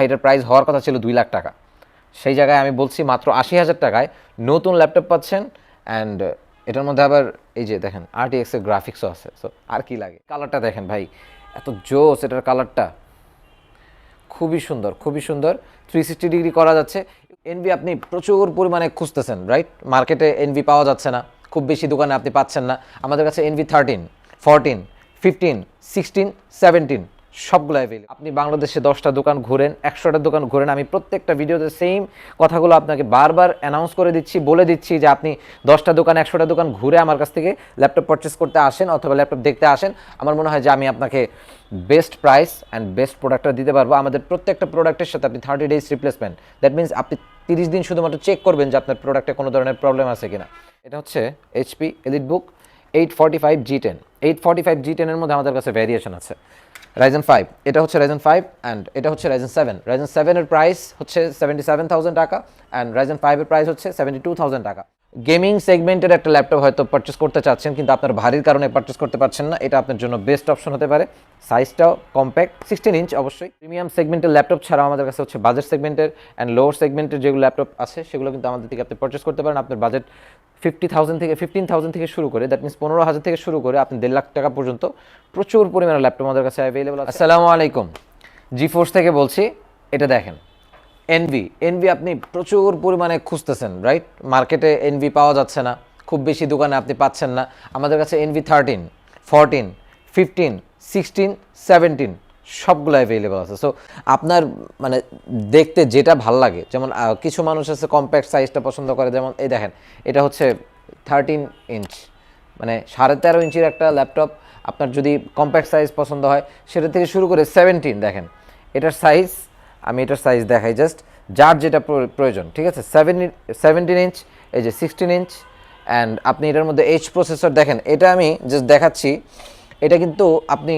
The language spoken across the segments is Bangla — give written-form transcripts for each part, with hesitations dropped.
ভাই এটার প্রাইস হওয়ার কথা ছিল 2 লাখ টাকা, সেই জায়গায় আমি বলছি মাত্র 80,000 টাকায় নতুন ল্যাপটপ পাচ্ছেন। অ্যান্ড এটার মধ্যে আবার এই যে দেখেন RTX এর গ্রাফিক্সও আছে। সো আর কি লাগে, কালারটা দেখেন ভাই, এত জোস এটার কালারটা, খুবই সুন্দর, খুবই সুন্দর। 360 ডিগ্রি করা যাচ্ছে। এনভি আপনি প্রচুর পরিমাণে খুঁজতেছেন, রাইট? মার্কেটে এনভি পাওয়া যাচ্ছে না, খুব বেশি দোকানে আপনি পাচ্ছেন না। আমাদের কাছে এনভি 13, 14, 15, 16, 17 সবগুলো অ্যাভেলেবল। আপনি বাংলাদেশে 10টা দোকান ঘুরেন, 100টা দোকান ঘুরেন, আমি প্রত্যেকটা ভিডিওতে সেম কথাগুলো আপনাকে বারবার অ্যানাউন্স করে দিচ্ছি, বলে দিচ্ছি যে আপনি 10টা দোকান 100টা দোকান ঘুরে আমার কাছ থেকে ল্যাপটপ পারচেস করতে আসেন অথবা ল্যাপটপ দেখতে আসেন। আমার মনে হয় যে আমি আপনাকে বেস্ট প্রাইস অ্যান্ড বেস্ট প্রোডাক্টটা দিতে পারবো। আমাদের প্রত্যেকটা প্রোডাক্টের সাথে আপনি 30 ডেজ রিপ্লেসমেন্ট, দ্যাট মিনস আপনি 30 দিন শুধুমাত্র চেক করবেন যে আপনার প্রোডাক্টে কোনো ধরনের প্রবলেম আছে কিনা। এটা হচ্ছে HP EliteBook 845 G10। 845 G10 এর মধ্যে আমাদের কাছে ভ্যারিয়েশন আছে। Ryzen 5, এটা হচ্ছে Ryzen 5 অ্যান্ড এটা হচ্ছে Ryzen 7। Ryzen 7 এর প্রাইস হচ্ছে 77,000 টাকা অ্যান্ড Ryzen 5 এর প্রাইস হচ্ছে 72,000 টাকা। গেমিং সেগমেন্টের একটা ল্যাপটপ হয়তো পারচেস করতে চাচ্ছেন কিন্তু আপনার ভারীর কারণে পারচেস করতে পারছেন না, এটা আপনার জন্য বেস্ট অপশন হতে পারে। সাইজটাও কম্প্যাক্ট, 16 ইঞ্চ অবশ্যই। প্রিমিয়াম সেগমেন্টের ল্যাপটপ ছাড়াও আমাদের কাছে হচ্ছে বাজেট সেগমেন্টের অ্যান্ড লোয়ার সেগমেন্টের যেগুলো ল্যাপটপ আছে সেগুলো কিন্তু আমাদের থেকে আপনি পারচেস করতে পারেন। আপনার বাজেট 50,000 থেকে 15,000 থেকে শুরু করে, দ্যাট মিনস 15,000 থেকে শুরু করে আপনি 1.5 লাখ টাকা পর্যন্ত প্রচুর পরিমাণে ল্যাপটপ আমাদের কাছে অ্যাভেলেবল আছে। আসসালামু আলাইকুম, জিফোর্স থেকে বলছি। এটা দেখেন এনভি আপনি প্রচুর পরিমাণে খুঁজতেছেন, রাইট? মার্কেটে এনভি পাওয়া যাচ্ছে না, খুব বেশি দোকানে আপনি পাচ্ছেন না। আমাদের কাছে এনভি 13, 14, 15, 16, 17 সবগুলো অ্যাভেলেবল আছে। সো আপনার মানে দেখতে যেটা ভাল লাগে, যেমন কিছু মানুষ আছে কম্প্যাক্ট সাইজটা পছন্দ করে, যেমন এই দেখেন এটা হচ্ছে 13 ইঞ্চ, মানে 13.5 ইঞ্চির একটা ল্যাপটপ। আপনার যদি কম্প্যাক্ট সাইজ পছন্দ হয় সেটা থেকে শুরু করে 17 দেখেন এটার সাইজ, আমি এটার সাইজ দেখাই জাস্ট, যার যেটা প্রয়োজন, ঠিক আছে? 17 ইঞ্চ, এই যে 16 ইঞ্চ অ্যান্ড আপনি এটার মধ্যে প্রসেসর দেখেন, এটা আমি জাস্ট দেখাচ্ছি। এটা কিন্তু আপনি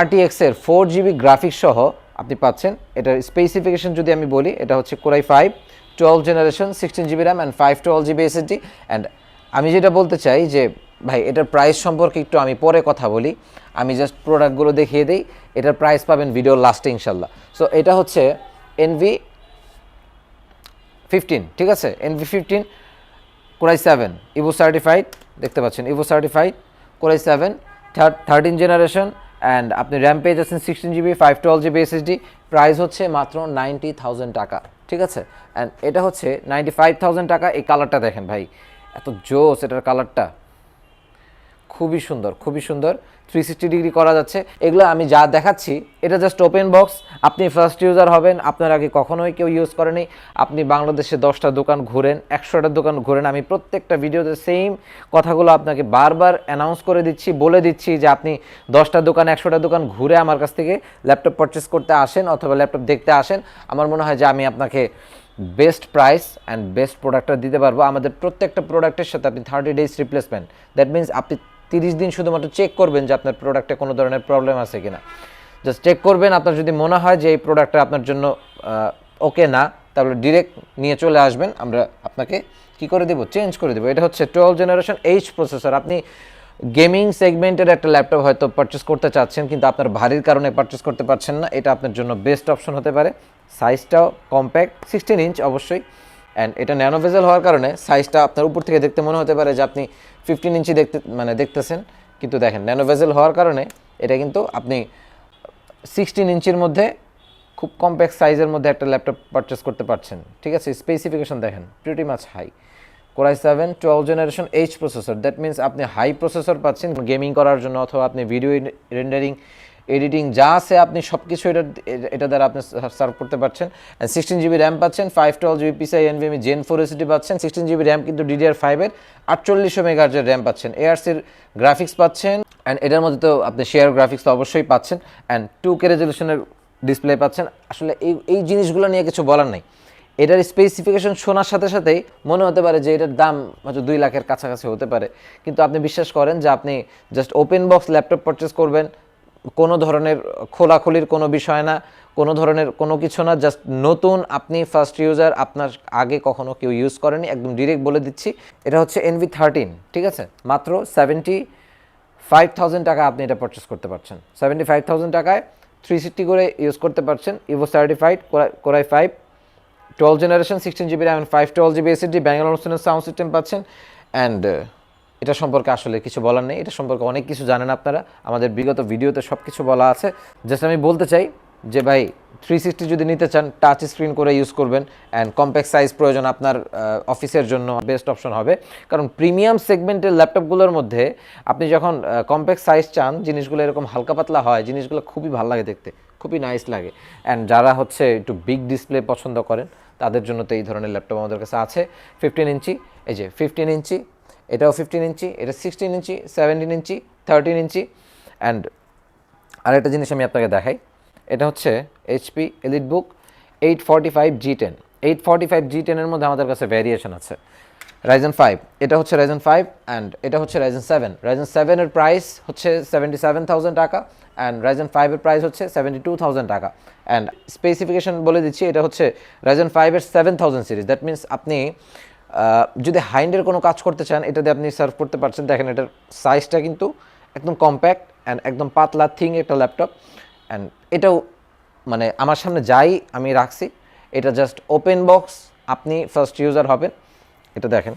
RTX এর 4GB গ্রাফিক্স সহ আপনি পাচ্ছেন। এটার স্পেসিফিকেশন যদি আমি বলি, এটা হচ্ছে Core i5 12 generation, 16GB RAM and 512GB SSD। And আমি যেটা বলতে চাই যে ভাই এটার প্রাইস সম্পর্কে একটু আমি পরে কথা বলি, আমি জাস্ট প্রোডাক্টগুলো দেখিয়ে দিই। এটার প্রাইস পাবেন ভিডিওর লাস্টে ইনশাল্লাহ। সো এটা হচ্ছে এনভি 15, ঠিক আছে? NV 15 Core i7 Ivo certified, দেখতে পাচ্ছেন Ivo certified Core i7 13 generation and আপনি র্যাম পেয়ে যাচ্ছেন 16GB 512GB SSD। প্রাইস হচ্ছে মাত্র 90,000 টাকা, ঠিক আছে? অ্যান্ড এটা হচ্ছে 95,000 টাকা। এই কালারটা দেখেন ভাই, এত জোস এটার কালারটা, খুবই সুন্দর, খুবই সুন্দর। 360 ডিগ্রি করা যাচ্ছে। এগুলো আমি যা দেখাচ্ছি এটা জাস্ট ওপেন বক্স। আপনি ফার্স্ট ইউজার হবেন, আপনার আগে কখনোই কেউ ইউজ করেনি। আপনি বাংলাদেশে 10টা দোকান ঘুরেন, 100টা দোকান ঘুরেন, আমি প্রত্যেকটা ভিডিওতে সেম কথাগুলো আপনাকে বারবার অ্যানাউন্স করে দিচ্ছি, বলে দিচ্ছি যে আপনি 10টা দোকান 100টা দোকান ঘুরে আমার কাছ থেকে ল্যাপটপ পারচেস করতে আসেন অথবা ল্যাপটপ দেখতে আসেন। আমার মনে হয় যে আমি আপনাকে বেস্ট প্রাইস অ্যান্ড বেস্ট প্রোডাক্টটা দিতে পারবো। আমাদের প্রত্যেকটা প্রোডাক্টের সাথে আপনি 30 ডেজ রিপ্লেসমেন্ট, দ্যাট মিনস আপনি 30 দিন শুধুমাত্র চেক করবেন যে আপনার প্রোডাক্টে কোনো ধরনের প্রবলেম আছে কিনা। জাস্ট চেক করবেন, আপনার যদি মনে হয় যে এই প্রোডাক্টটা আপনার জন্য ওকে না, তাহলে ডিরেক্ট নিয়ে চলে আসবেন, আমরা আপনাকে কি করে দেবো, চেঞ্জ করে দেবো। এটা হচ্ছে 12 জেনারেশন প্রসেসর। আপনি গেমিং সেগমেন্টের একটা ল্যাপটপ হয়তো পারচেস করতে চাচ্ছেন কিন্তু আপনার ভারীর কারণে পারচেস করতে পারছেন না, এটা আপনার জন্য বেস্ট অপশন হতে পারে। সাইজটাও কম্প্যাক্ট, 16 ইঞ্চ অবশ্যই। অ্যান্ড এটা ন্যানো ভেজেল হওয়ার কারণে সাইজটা আপনার উপর থেকে দেখতে মনে হতে পারে যে আপনি 15 ইঞ্চি দেখতেছেন, কিন্তু দেখেন ন্যানো ভেজেল হওয়ার কারণে এটা কিন্তু আপনি 16 ইঞ্চির মধ্যে খুব কম্প্যাক্ট সাইজের মধ্যে একটা ল্যাপটপ পারচেস করতে পারছেন, ঠিক আছে? স্পেসিফিকেশন দেখেন pretty much high. Core i7 12 generation processor, that means আপনি হাই প্রসেসর পাচ্ছেন গেমিং করার জন্য অথবা আপনি ভিডিও রেন্ডারিং, এডিটিং যা আছে আপনি সব কিছু এটা দ্বারা আপনি সার্ভ করতে পারছেন। 16GB র্যাম পাচ্ছেন, 512GB PCIe NVMe Gen 4 SSD পাচ্ছেন। 16GB র্যাম কিন্তু DDR5 এর 4800 মেগাহার্জের র্যাম পাচ্ছেন। ARC-র গ্রাফিক্স পাচ্ছেন অ্যান্ড এটার মধ্যে তো আপনি শেয়ার গ্রাফিক্স তো অবশ্যই পাচ্ছেন অ্যান্ড 2K রেজলিউশনের ডিসপ্লে পাচ্ছেন। আসলে এই জিনিসগুলো নিয়ে কিছু বলার নেই। এটার স্পেসিফিকেশন শোনার সাথে সাথেই মনে হতে পারে যে এটার দাম হয়তো 2 লাখের কাছাকাছি হতে পারে, কিন্তু আপনি বিশ্বাস করেন যে আপনি just open box laptop purchase করবেন, কোনো ধরনের খোলাখুলির কোনো বিষয় না, কোনো ধরনের কোনো কিছু না, জাস্ট নতুন, আপনি ফার্স্ট ইউজার, আপনার আগে কখনো কেউ ইউজ করেনি, একদম ডিরেক্ট বলে দিচ্ছি। এটা হচ্ছে এনভি 13, ঠিক আছে? মাত্র 75,000 টাকা আপনি এটা পারচেস করতে পারছেন। 75,000 টাকায় 360 করে ইউজ করতে পারছেন, Ivo certified, core i 5 12 generation 16GB RAM 512GB SSD, Bangalore sound system পাচ্ছেন। অ্যান্ড এটা সম্পর্কে আসলে কিছু বলার নেই, এটা সম্পর্কে অনেক কিছু জানেন আপনারা, আমাদের বিগত ভিডিওতে সব কিছু বলা আছে। জাস্ট আমি বলতে চাই যে ভাই 360 যদি নিতে চান টাচ স্ক্রিন করে ইউজ করবেন, অ্যান্ড কম্প্যাক্ট সাইজ প্রয়োজন আপনার অফিসের জন্য বেস্ট অপশন হবে। কারণ প্রিমিয়াম সেগমেন্টের ল্যাপটপগুলোর মধ্যে আপনি যখন কম্প্যাক্ট সাইজ চান, জিনিসগুলো এরকম হালকা পাতলা হয়, জিনিসগুলো খুবই ভালো লাগে দেখতে, খুবই নাইস লাগে। অ্যান্ড যারা হচ্ছে একটু বিগ ডিসপ্লে পছন্দ করেন তাদের জন্য তো এই ধরনের ল্যাপটপ আমাদের কাছে আছে। 15 ইঞ্চি, এই যে 15 ইঞ্চি, এটাও 15 ইঞ্চি, এটা 16 ইঞ্চি, 17 ইঞ্চি, 13 ইঞ্চি। অ্যান্ড আরেকটা জিনিস আমি আপনাকে দেখাই, এটা হচ্ছে HP EliteBook 845G10। 845G10 এর মধ্যে আমাদের কাছে ভ্যারিয়েশন আছে। Ryzen 5, এটা হচ্ছে Ryzen 5 অ্যান্ড এটা হচ্ছে Ryzen 7। Ryzen 7 এর প্রাইস হচ্ছে 77,000 টাকা অ্যান্ড Ryzen 5 এর প্রাইস হচ্ছে 72,000 টাকা। অ্যান্ড স্পেসিফিকেশন বলে দিচ্ছি, এটা হচ্ছে Ryzen 5 এর 7000 সিরিজ। দ্যাট মিনস আপনি যদি হাইন্ডের কোনো কাজ করতে চান এটা দিয়ে আপনি সার্ভ করতে পারছেন। দেখেন এটার সাইজটা কিন্তু একদম কম্প্যাক্ট অ্যান্ড একদম পাতলা থিং একটা ল্যাপটপ। অ্যান্ড এটাও মানে আমার সামনে যাই আমি রাখছি, এটা জাস্ট ওপেন বক্স, আপনি ফার্স্ট ইউজার হবেন। এটা দেখেন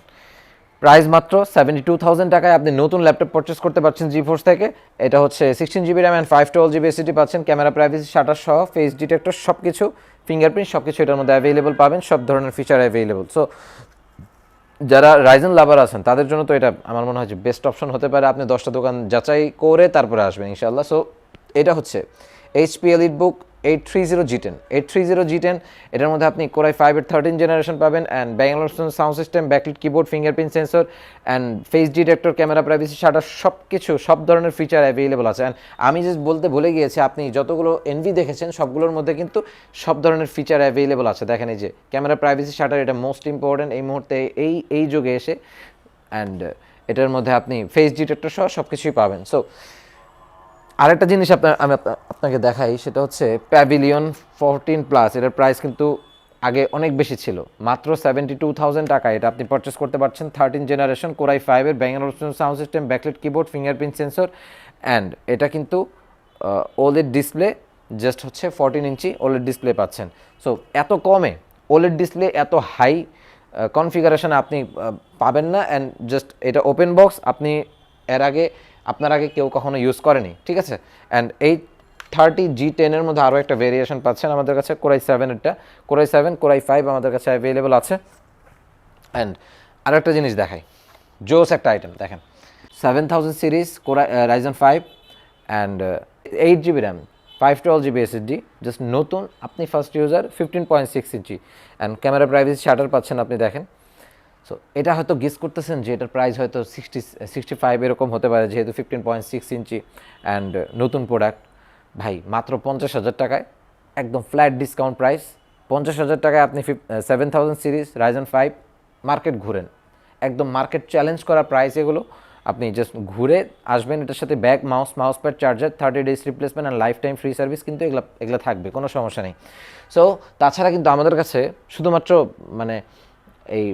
প্রাইস মাত্র 72,000 টাকায় আপনি নতুন ল্যাপটপ পারচেস করতে পারছেন জিফোর্স থেকে। এটা হচ্ছে 16GB RAM and 512GB SSD পাচ্ছেন, ক্যামেরা প্রাইভেসি শাটার সহ, ফেস ডিটেক্টর সব কিছু, ফিঙ্গারপ্রিন্ট সব কিছু এটার মধ্যে অ্যাভেলেবল পাবেন, সব ধরনের ফিচার অ্যাভেলেবল। সো যারা রাইজেন লাভার আছেন তাদের জন্য তো এটা আমার মনে হয় যে বেস্ট অপশন হতে পারে। আপনি 10টা দোকান যাচাই করে তারপরে আসবেন ইনশাআল্লাহ। সো এটা হচ্ছে HP EliteBook 830G10। 830G10 এটার মধ্যে আপনি কোরাই 5 এর 13 জেনারেশন পাবেন and Bangalore sound system, backlit keyboard, fingerprint sensor and face detector, camera privacy shutter সব কিছু, সব ধরনের ফিচার অ্যাভেলেবল আছে। অ্যান্ড আমি জাস্ট বলতে ভুলে গিয়েছি, আপনি যতগুলো এনভি দেখেছেন সবগুলোর মধ্যে কিন্তু সব ধরনের ফিচার অ্যাভেলেবল আছে। দেখেন এই যে ক্যামেরা প্রাইভেসি শাটার, এটা মোস্ট ইম্পর্টেন্ট এই মুহূর্তে, এই যুগে এসে। অ্যান্ড এটার মধ্যে আপনি ফেস ডিটেক্টর সহ সব কিছুই পাবেন। সো আরেকটা জিনিস আমি আপনাকে দেখাই, সেটা হচ্ছে প্যাভিলিয়ন 14 প্লাস। এটার প্রাইস কিন্তু আগে অনেক বেশি ছিল, মাত্র 72,000 টাকা এটা আপনি পারচেস করতে পারছেন। 13 জেনারেশন কোরাই 5 এর Bangalore sound system, backlit keyboard, fingerprint sensor and এটা কিন্তু ওলেড ডিসপ্লে, জাস্ট হচ্ছে 14 ইঞ্চি ওলেড ডিসপ্লে পাচ্ছেন। সো এত কমে ওলেড ডিসপ্লে এত হাই কনফিগারেশন আপনি পাবেন না। অ্যান্ড জাস্ট এটা ওপেন বক্স, আপনি আপনার আগে কেউ কখনো ইউজ করেনি, ঠিক আছে। অ্যান্ড 830G10 এর মধ্যে আরও একটা ভেরিয়েশন পাচ্ছেন আমাদের কাছে, কোরাই 7 এরটা, কোরাই 7, কোরাই 5 আমাদের কাছে অ্যাভেলেবল আছে। অ্যান্ড আরও একটা জিনিস দেখাই, জোস একটা আইটেম দেখেন, 7000 series core i Ryzen 5 and 8GB RAM 512GB SSD, just নতুন, আপনি first user, 15.6 inch and camera privacy shutter পাচ্ছেন আপনি দেখেন। সো এটা হয়তো গেস করতেছেন যে এটার প্রাইস হয়তো 65 এরকম হতে পারে, যেহেতু 15.6 ইঞ্চি অ্যান্ড নতুন প্রোডাক্ট। ভাই মাত্র 50,000 টাকায় একদম ফ্ল্যাট ডিসকাউন্ট প্রাইস, 50,000 টাকায় আপনি 7000 সিরিজ Ryzen 5 মার্কেট ঘুরেন, একদম মার্কেট চ্যালেঞ্জ করা প্রাইস এগুলো। আপনি জাস্ট ঘুরে আসবেন, এটার সাথে bag, mouse pad, charger, 30 days replacement and life time free service কিন্তু এগুলো থাকবে, কোনো সমস্যা নেই। সো তাছাড়া কিন্তু আমাদের কাছে শুধুমাত্র মানে এই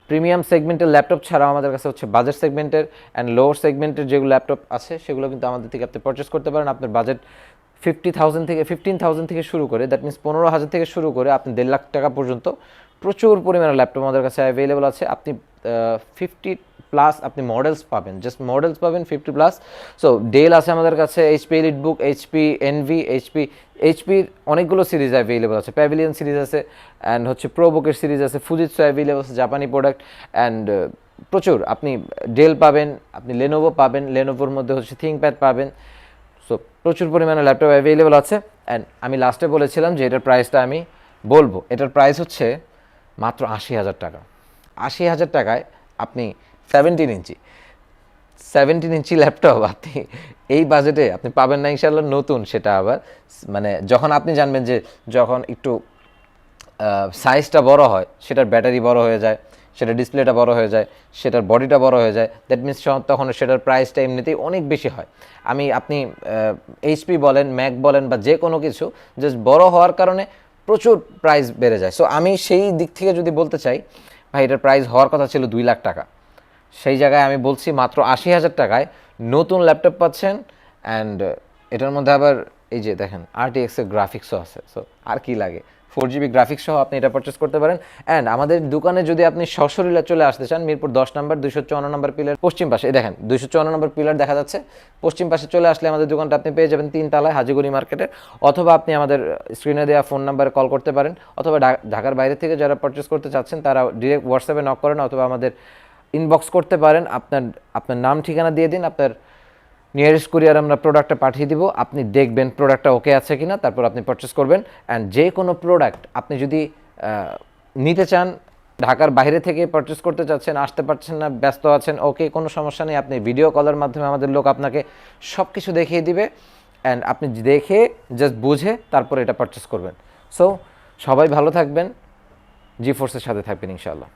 প্রিমিয়াম সেগমেন্টের ল্যাপটপ ছাড়াও আমাদের কাছে হচ্ছে বাজেট সেগমেন্টের অ্যান্ড লোয়ার সেগমেন্টের যেগুলো ল্যাপটপ আছে সেগুলো কিন্তু আমাদের থেকে আপনি পারচেস করতে পারেন। আপনার বাজেট 15,000 থেকে শুরু করে, দ্যাট মিনস 15,000 থেকে শুরু করে আপনি 1.5 লাখ টাকা পর্যন্ত প্রচুর পরিমাণে ল্যাপটপ আমাদের কাছে অ্যাভেলেবল আছে। আপনি 50+ আপনি মডেলস পাবেন, জাস্ট মডেলস পাবেন 50+। সো ডেল আছে আমাদের কাছে, HP EliteBook, HP Envy, HPর অনেকগুলো সিরিজ অ্যাভেলেবল আছে, প্যাভিলিয়ন সিরিজ আছে অ্যান্ড হচ্ছে প্রোবুকের সিরিজ আছে, ফুজিৎসু অ্যাভেলেবল আছে, জাপানি প্রোডাক্ট অ্যান্ড প্রচুর। আপনি ডেল পাবেন, আপনি লেনোভো পাবেন, লেনোভোর মধ্যে হচ্ছে থিংকপ্যাড পাবেন। সো প্রচুর পরিমাণে ল্যাপটপ অ্যাভেলেবল আছে। অ্যান্ড আমি লাস্টে বলেছিলাম যে এটার প্রাইসটা আমি বলবো, এটার প্রাইস হচ্ছে মাত্র 80,000 টাকা। 80,000 টাকায় আপনি 17 ইঞ্চি ল্যাপটপ আপনি এই বাজেটে আপনি পাবেন না ইনশাআল্লাহ। নতুন সেটা আবার মানে যখন আপনি জানবেন যে যখন একটু সাইজটা বড় হয়, সেটার ব্যাটারি বড় হয়ে যায়, সেটার ডিসপ্লেটা বড় হয়ে যায়, সেটার বডিটা বড় হয়ে যায়, দ্যাট মিনস তখন সেটার প্রাইসটা এমনিতেই অনেক বেশি হয়। আপনি HP বলেন, ম্যাক বলেন বা যে কোনো কিছু জাস্ট বড় হওয়ার কারণে প্রচুর প্রাইস বেড়ে যায়। সো আমি সেই দিক থেকে যদি বলতে চাই, ভাই এটার প্রাইস হওয়ার কথা ছিল 2 লাখ টাকা, সেই জায়গায় আমি বলছি মাত্র 80,000 টাকায় নতুন ল্যাপটপ পাচ্ছেন। অ্যান্ড এটার মধ্যে আবার এই যে দেখেন RTX এর গ্রাফিক্সও আছে। সো আর কি লাগে, 4GB গ্রাফিক্স সহ আপনি এটা পারচেস করতে পারেন। অ্যান্ড আমাদের দোকানে যদি আপনি সশরীরে চলে আসতে চান, মিরপুর 10 নম্বর 254 নম্বর পিলার পশ্চিম পাশে, এই দেখেন 254 নম্বর পিলার দেখা যাচ্ছে, পশ্চিম পাশে চলে আসলে আমাদের দোকানটা আপনি পেয়ে যাবেন 3 তলায় হাজিগঞ্জ মার্কেটে। অথবা আপনি আমাদের স্ক্রিনে দেওয়া ফোন নাম্বারে কল করতে পারেন, অথবা ঢাকার বাইরে থেকে যারা পারচেস করতে চাচ্ছেন তারা ডিরেক্ট হোয়াটসঅ্যাপে নক করেন, অথবা আমাদের ইনবক্স করতে পারেন। আপনার নাম ঠিকানা দিয়ে দিন, আপনার নিয়ারেস্ট কুরিয়ার আমরা প্রোডাক্টটা পাঠিয়ে দিব। আপনি দেখবেন প্রোডাক্টটা ওকে আছে কিনা, তারপর আপনি পারচেস করবেন। অ্যান্ড যে কোনো প্রোডাক্ট আপনি যদি নিতে চান, ঢাকার বাইরে থেকে পারচেস করতে চাচ্ছেন, আসতে পারছেন না, ব্যস্ত আছেন, ওকে, কোনো সমস্যা নেই। আপনি ভিডিও কলের মাধ্যমে আমাদের লোক আপনাকে সব কিছু দেখিয়ে দিবে। অ্যান্ড আপনি দেখে জাস্ট বুঝে তারপর এটা পারচেস করবেন। সো সবাই ভালো থাকবেন, জি ফোর্সের সাথে থাকবেন ইনশাআল্লাহ।